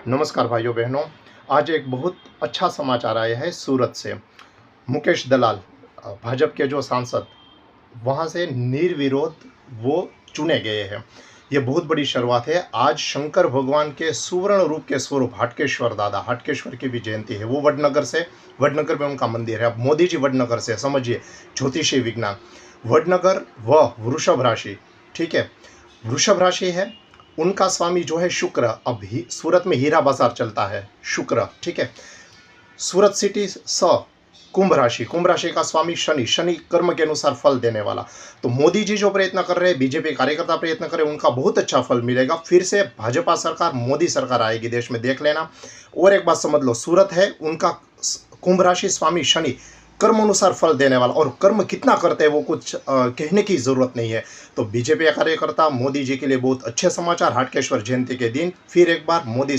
नमस्कार भाइयों बहनों। आज एक बहुत अच्छा समाचार आया है सूरत से। मुकेश दलाल भाजपा के जो सांसद वहाँ से निर्विरोध वो चुने गए हैं। ये बहुत बड़ी शुरुआत है। आज शंकर भगवान के सुवर्ण रूप के स्वरूप हाटकेश्वर दादा, हाटकेश्वर की भी जयंती है। वो वडनगर से, वडनगर में उनका मंदिर है। अब मोदी जी वडनगर से, समझिए ज्योतिषी विज्ञान। वडनगर व वृषभ राशि, ठीक है, वृषभ राशि है। उनका स्वामी जो है शुक्र। अब सूरत में हीरा बाजार चलता है शुक्र, ठीक है। सूरत सिटी कुंभ राशि, कुंभ राशि का स्वामी शनि, शनि कर्म के अनुसार फल देने वाला। तो मोदी जी जो प्रयत्न कर रहे हैं, बीजेपी कार्यकर्ता प्रयत्न कर रहे हैं, उनका बहुत अच्छा फल मिलेगा। फिर से भाजपा सरकार, मोदी सरकार आएगी देश में, देख लेना। और एक बात समझ लो, सूरत है उनका कुंभ राशि स्वामी शनि कर्म अनुसार फल देने वाला। और कर्म कितना करते हैं वो कुछ कहने की जरूरत नहीं है। तो बीजेपी कार्यकर्ता मोदी जी के लिए बहुत अच्छे समाचार। हाटकेश्वर जयंती के दिन फिर एक बार मोदी